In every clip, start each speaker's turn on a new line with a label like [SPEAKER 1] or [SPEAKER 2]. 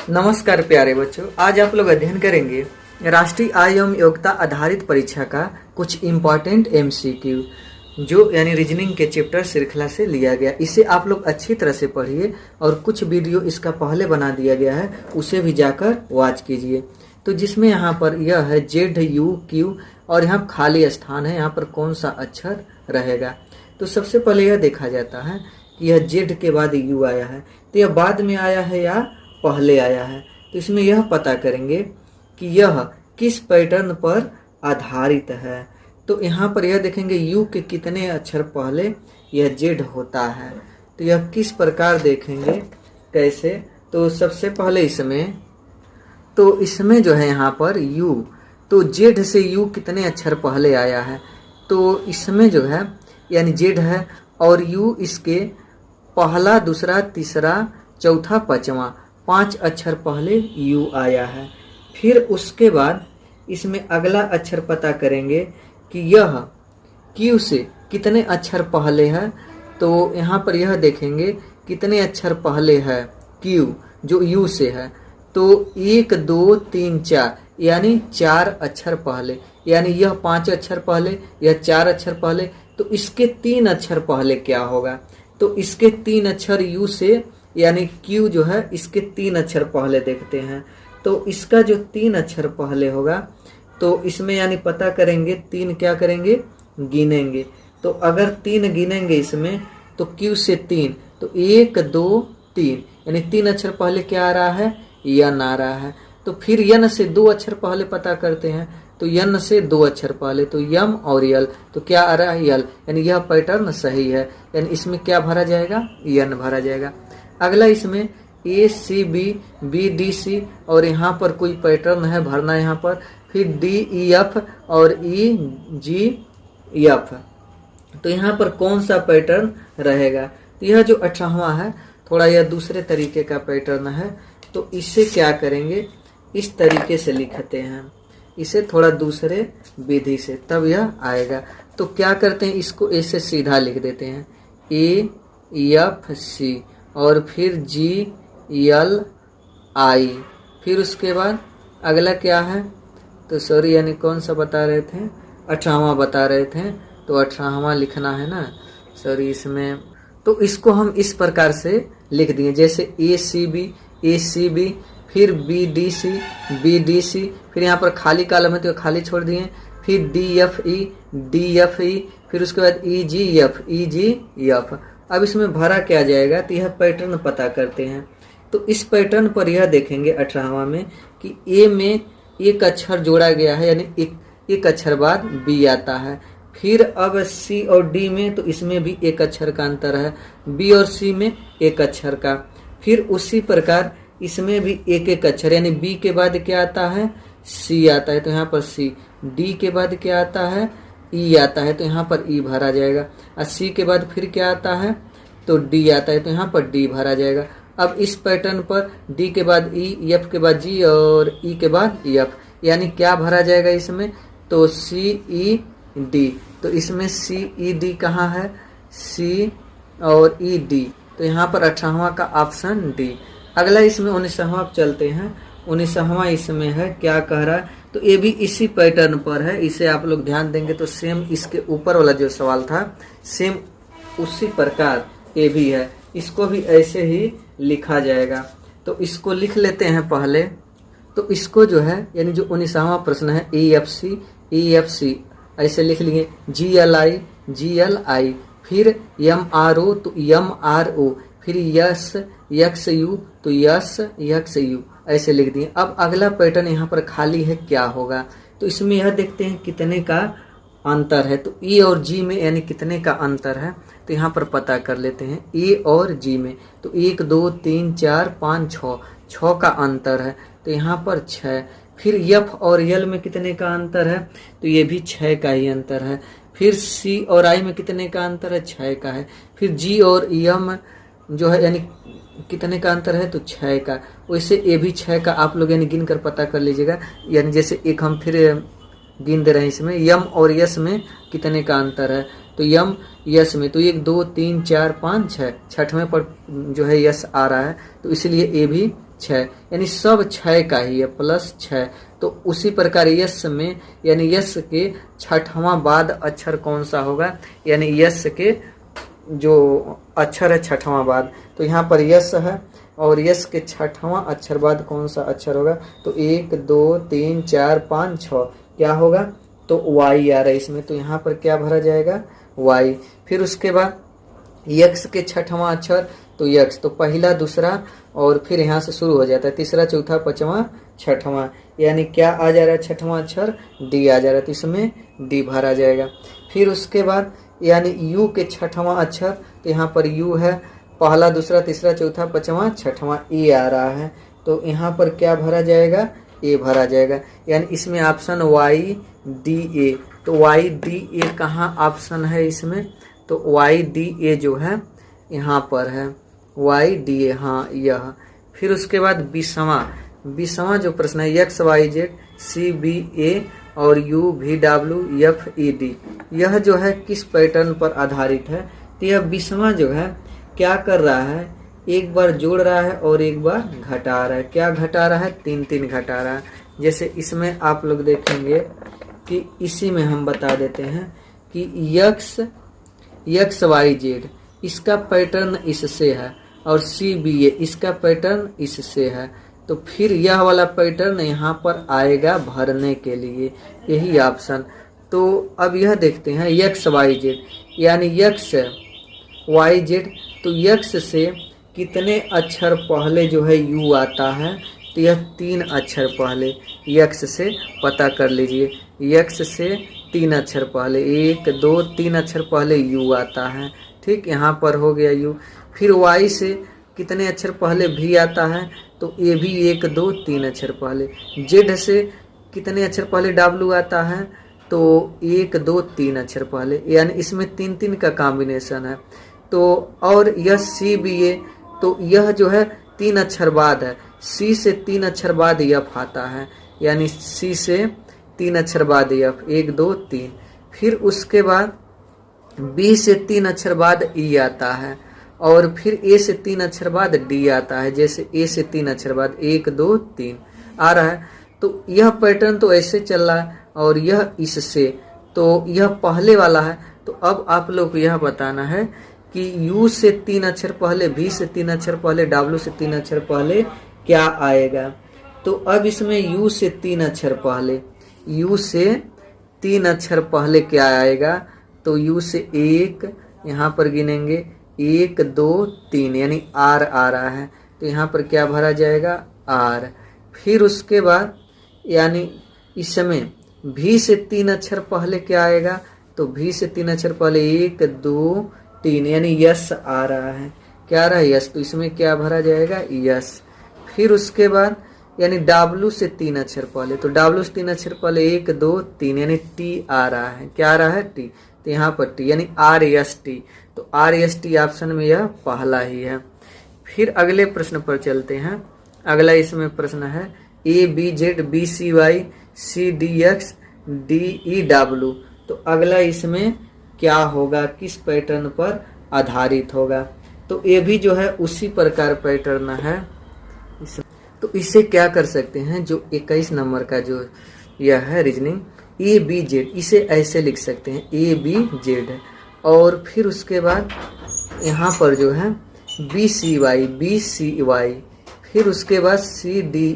[SPEAKER 1] नमस्कार प्यारे बच्चों, आज आप लोग अध्ययन करेंगे राष्ट्रीय आय एवं योग्यता आधारित परीक्षा का कुछ इम्पॉर्टेंट एमसीक्यू जो यानी रीजनिंग के चैप्टर श्रृंखला से लिया गया। इसे आप लोग अच्छी तरह से पढ़िए और कुछ वीडियो इसका पहले बना दिया गया है, उसे भी जाकर वॉच कीजिए। तो जिसमें यहाँ पर यह है ZUQ और यहाँ खाली स्थान है, यहाँ पर कौन सा अक्षर रहेगा। तो सबसे पहले यह देखा जाता है कि यह Z के बाद U आया है, तो यह बाद में आया है या पहले आया है। तो इसमें यह पता करेंगे कि यह किस पैटर्न पर आधारित है। तो यहाँ पर यह देखेंगे U के कितने अक्षर पहले यह Z होता है। तो यह किस प्रकार देखेंगे, कैसे। तो सबसे पहले इसमें जो है यहाँ पर U, तो Z से U कितने अक्षर पहले आया है। तो इसमें जो है यानी Z है और U इसके पहला, दूसरा, तीसरा, चौथा, पांचवा 5 अक्षर पहले U आया है। फिर उसके बाद इसमें अगला अक्षर पता करेंगे कि यह Q से कितने अक्षर पहले है। तो यहाँ पर यह देखेंगे कितने अक्षर पहले है Q जो U से है। तो 1 2 3 4 यानी 4 अक्षर पहले, यानी यह 5 अक्षर पहले, यह 4 अक्षर पहले। तो इसके 3 अक्षर पहले क्या होगा। तो इसके 3 अक्षर U से यानी Q जो है इसके 3 अक्षर पहले देखते हैं। तो इसका जो 3 अक्षर पहले होगा तो इसमें यानी पता करेंगे 3 क्या करेंगे, गिनेंगे। तो अगर 3 गिनेंगे इसमें तो Q से 3, तो 1 2 3 यानी 3 अक्षर पहले क्या आ रहा है, यन आ रहा है। तो फिर यन से 2 अक्षर पहले पता करते हैं। तो यन से 2 अक्षर पहले, तो यम और यल, तो क्या आ रहा है, यल। यानी यह पैटर्न सही है, यानी इसमें क्या भरा जाएगा, यन भरा जाएगा। अगला इसमें ACB BDC और यहाँ पर कोई पैटर्न है भरना यहाँ पर। फिर DEF और EGF, तो यहाँ पर कौन सा पैटर्न रहेगा। तो यह जो 18वां है थोड़ा यह दूसरे तरीके का पैटर्न है। तो इसे क्या करेंगे, इस तरीके से लिखते हैं, इसे थोड़ा दूसरे विधि से, तब यह आएगा। तो क्या करते हैं, इसको ऐसे सीधा लिख देते हैं AFC और फिर GLI। फिर उसके बाद अगला क्या है, तो सॉरी यानी कौन सा बता रहे थे, 18वां बता रहे थे। तो 18वां लिखना है ना, सॉरी इसमें। तो इसको हम इस प्रकार से लिख दिए, जैसे ACB फिर BDC, फिर यहाँ पर खाली कॉलम है तो खाली छोड़ दिए। फिर DFE, फिर उसके बाद EGF। अब इसमें भरा क्या जाएगा, तो यह पैटर्न पता करते हैं। तो इस पैटर्न पर यह देखेंगे 18वां में कि A में एक अक्षर जोड़ा गया है, यानी एक अक्षर बाद B आता है। फिर अब C और D में, तो इसमें भी एक अक्षर का अंतर है, B और C में एक अक्षर का। फिर उसी प्रकार इसमें भी एक एक अक्षर, यानी B के बाद क्या आता है, C आता है, तो यहाँ पर C। D के बाद क्या आता है, E आता है, तो यहाँ पर E भरा जाएगा। और C के बाद फिर क्या आता है, तो D आता है, तो यहाँ पर D भरा जाएगा। अब इस पैटर्न पर D के बाद E, F के बाद G और E के बाद F, यानी क्या भरा जाएगा इसमें, तो CED। तो इसमें CED कहाँ है, C और ED, तो यहाँ पर 18वां का ऑप्शन D। अगला इसमें 19वां चलते हैं। 19वां इसमें है, क्या कह रहा है, तो ये भी इसी पैटर्न पर है। इसे आप लोग ध्यान देंगे तो सेम इसके ऊपर वाला जो सवाल था सेम उसी प्रकार ये भी है, इसको भी ऐसे ही लिखा जाएगा। तो इसको लिख लेते हैं पहले। तो इसको जो है यानी जो 19वां प्रश्न है EFC ऐसे लिख लिए, GLI, फिर MRO तो MRO, फिर YXU तो YXU ऐसे लिख दिए। अब अगला पैटर्न यहाँ पर खाली है, क्या होगा। तो इसमें यह देखते हैं कितने का अंतर है। तो E और G में यानी कितने का अंतर है, तो यहाँ पर पता कर लेते हैं। E और G में तो 1 2 3 4 5 6 का अंतर है, तो यहाँ पर 6। फिर F और L में कितने का अंतर है, तो ये भी 6 का ही अंतर है। फिर C और I में कितने का अंतर है, 6 का है। फिर G और M जो है यानी कितने का अंतर है, तो 6 का। वैसे ये भी 6 का आप लोग यानी गिन कर पता कर लीजिएगा। यानी जैसे एक हम फिर गिन दे रहे हैं, इसमें यम और यस में कितने का अंतर है, तो यम यस में तो 1 2 3 4 5 6, छठवें पर जो है यस आ रहा है, तो इसलिए ये भी 6, यानी सब 6 का ही है, प्लस 6। तो उसी प्रकार यस में, यानी यस के छठवां बाद अक्षर कौन सा होगा, यानी यस के जो अक्षर है छठवां बाद, तो यहाँ पर यस है और यस के छठवां अक्षर बाद कौन सा अक्षर होगा, तो 1 2 3 4 5 6 क्या होगा, तो वाई आ रहा है इसमें, तो यहाँ पर क्या भरा जाएगा, वाई। फिर उसके बाद यक्स के छठवां अक्षर, तो यक्स, तो पहला दूसरा और फिर यहाँ से शुरू हो जाता है तीसरा चौथा पांचवा छठवां, यानी क्या आ जा रहा है छठवां अक्षर, डी आ जा रहा है, तो इसमें डी भरा जाएगा। फिर उसके बाद यानी यू के छठवां अक्षर, तो यहाँ पर यू है, पहला दूसरा तीसरा चौथा पांचवा छठवां ए आ रहा है, तो यहाँ पर क्या भरा जाएगा, ए भरा जाएगा। यानी इसमें ऑप्शन वाई डी ए, तो वाई डी ए कहाँ ऑप्शन है इसमें, तो वाई डी ए जो है यहाँ पर है, वाई डी ए, हाँ यह। फिर उसके बाद 20वां जो प्रश्न है, X Y Z C B A और U V W F E D, यह जो है किस पैटर्न पर आधारित है, तो यह 20वां जो है क्या कर रहा है, एक बार जोड़ रहा है और एक बार घटा रहा है। क्या घटा रहा है, 3 घटा रहा है। जैसे इसमें आप लोग देखेंगे कि इसी में हम बता देते हैं कि एक्स वाई जेड इसका पैटर्न इससे है और सी बी ए इसका पैटर्न इससे है, तो फिर यह वाला पैटर्न यहाँ पर आएगा भरने के लिए, यही ऑप्शन। तो अब यह देखते हैं एक्स वाई जेड, यानी एक्स वाई जेड, तो एक्स से कितने अक्षर पहले जो है यू आता है, तो यह 3 अक्षर पहले एक्स से पता कर लीजिए, एक्स से 3 अक्षर पहले, 1 2 3 अक्षर पहले यू आता है, ठीक, यहाँ पर हो गया यू। फिर वाई से कितने अक्षर पहले भी आता है, तो ये भी 1 2 3 अक्षर पहले। जेड से कितने अक्षर पहले डब्ल्यू आता है, तो 1 2 3 अक्षर पहले, यानी इसमें 3 का कॉम्बिनेशन है। तो और यह सी बी ए, तो यह जो है 3 अक्षर बाद है, सी से 3 अक्षर बाद यफ आता है, यानी सी से 3 अक्षर बाद यफ, 1 2 3। फिर उसके बाद बी से 3 अक्षर बाद ई आता है और फिर ए से 3 अक्षर बाद डी आता है, जैसे ए से 3 अक्षर बाद 1 2 3 आ रहा है। तो यह पैटर्न तो ऐसे चल रहा है और यह इससे, तो यह पहले वाला है। तो अब आप लोग को यह बताना है कि यू से 3 अक्षर पहले, भी से 3 अक्षर पहले, डब्ल्यू से 3 अक्षर पहले क्या आएगा। तो अब इसमें यू से 3 अक्षर पहले, यू से 3 अक्षर पहले क्या आएगा, तो यू से 1, यहाँ पर गिनेंगे 1 2 3, यानी आर आ रहा है, तो यहाँ पर क्या भरा जाएगा, आर। फिर उसके बाद यानी इसमें भी से 3 अक्षर पहले क्या आएगा, तो भी से 3 अक्षर पहले 1 2 3, यानी यस आ रहा है, क्या आ रहा है, यस, तो इसमें क्या भरा जाएगा, यस। फिर उसके बाद यानी डब्ल्यू से 3 अक्षर पहले, तो डब्ल्यू से 3 अक्षर पहले 1 2 3, यानी टी आ रहा है, क्या आ रहा है, टी, तो यहाँ पर टी, यानी आर एस टी, तो आर एस टी ऑप्शन में यह पहला ही है। फिर अगले प्रश्न पर चलते हैं। अगला इसमें प्रश्न है A B Z B C Y C D X D E W, तो अगला इसमें क्या होगा, किस पैटर्न पर आधारित होगा, तो ये भी जो है उसी प्रकार पैटर्न है। तो इसे क्या कर सकते हैं, जो 21 नंबर का जो यह है रीजनिंग, ए बी जेड, इसे ऐसे लिख सकते हैं ए बी जेड, और फिर उसके बाद यहाँ पर जो है बी सी वाई, फिर उसके बाद सी डी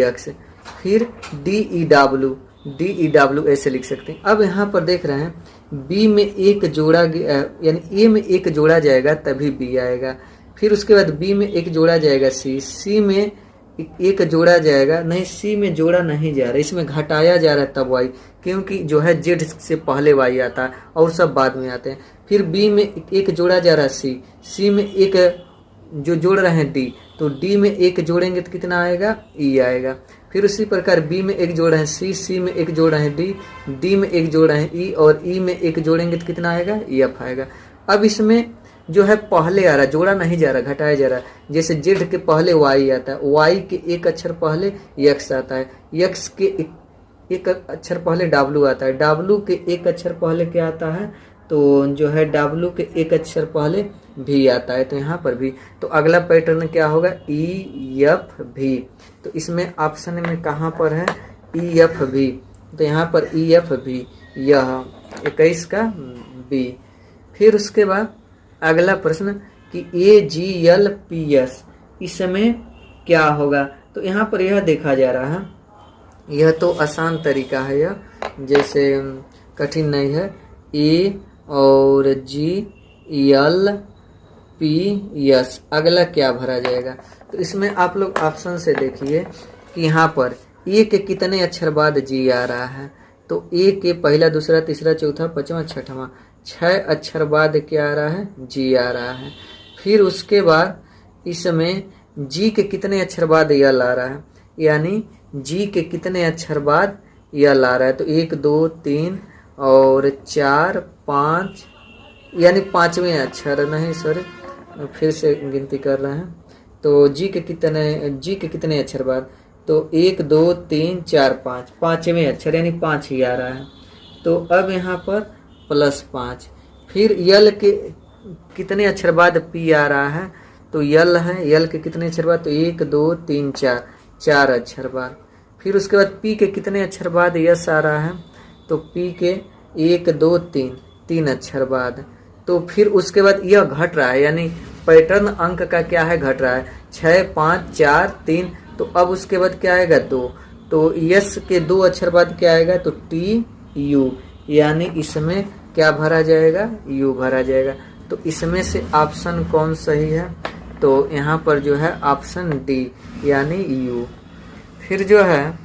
[SPEAKER 1] एक्स, फिर डी ई डब्ल्यू ऐसे लिख सकते हैं। अब यहाँ पर देख रहे हैं बी में एक जोड़ा यानी ए में एक जोड़ा जाएगा तभी बी आएगा, फिर उसके बाद बी में एक जोड़ा जाएगा सी में एक जोड़ा जाएगा, नहीं सी में जोड़ा नहीं जा रहा, इसमें घटाया जा रहा है तब वाई, क्योंकि जो है जेड से पहले वाई आता है और सब बाद में आते हैं। फिर बी में एक जोड़ा जा रहा है सी में एक जो जोड़ रहे हैं डी, तो डी में एक जोड़ेंगे तो कितना आएगा, ई आएगा। फिर उसी प्रकार बी में एक जोड़ रहे हैं सी में एक जोड़ रहे हैं डी में एक जोड़ रहे हैं ई, और ई में एक जोड़ेंगे तो कितना आएगा, ई एफ आएगा। अब इसमें जो है पहले आ रहा, जोड़ा नहीं जा रहा, घटाया जा रहा, जैसे जेड के पहले वाई आता है, वाई के एक अक्षर पहले यक्स आता है, यक्स के एक अक्षर पहले डब्ल्यू आता है, डब्ल्यू के एक अक्षर पहले क्या आता है, तो जो है डब्ल्यू के एक अक्षर पहले भी आता है, तो यहाँ पर भी। तो अगला पैटर्न क्या होगा, ई एफ भी। तो इसमें ऑप्शन में कहाँ पर है, ई एफ भी, तो यहाँ पर ई एफ भी, यह 21 का बी। फिर उसके बाद अगला प्रश्न कि ए जी एल पी एस, इसमें क्या होगा। तो यहाँ पर यह देखा जा रहा है, यह तो आसान तरीका है, यह जैसे कठिन नहीं है। ए और जी एल पी एस, अगला क्या भरा जाएगा। तो इसमें आप लोग ऑप्शन से देखिए कि यहाँ पर ए के कितने अक्षर बाद जी आ रहा है। तो ए के पहला, दूसरा, तीसरा, चौथा, पांचवा, छठवां, 6 अक्षर बाद क्या आ रहा है, जी आ रहा है। फिर उसके बाद इसमें जी के कितने अक्षर बाद यल आ रहा है, यानी जी के कितने अक्षर बाद यल आ रहा है। तो 1 2 3 और 4 5, यानी 5वें अक्षर नहीं, सॉरी फिर से गिनती कर रहे हैं। तो जी के कितने अक्षर बाद, तो 1 2 3 4 5, 5वें अक्षर यानी 5 ही आ रहा है। तो अब यहाँ पर +5। फिर यल के कितने अक्षर बाद पी आ रहा है, तो यल है, यल के कितने अक्षर बाद, तो 1 2 3 4, 4 अक्षर बाद। फिर उसके बाद पी के कितने अक्षर बाद यस आ रहा है, तो पी के 1 2 3, 3 अक्षर बाद। तो फिर उसके बाद यह घट रहा है, यानी पैटर्न अंक का क्या है, घट रहा है, 6 5 4 3। तो अब उसके बाद क्या आएगा, 2। तो यस के 2 अक्षर बाद क्या आएगा, तो टी यू, यानी इसमें क्या भरा जाएगा, यू भरा जाएगा। तो इसमें से ऑप्शन कौन सही है, तो यहाँ पर जो है ऑप्शन डी यानी यू। फिर जो है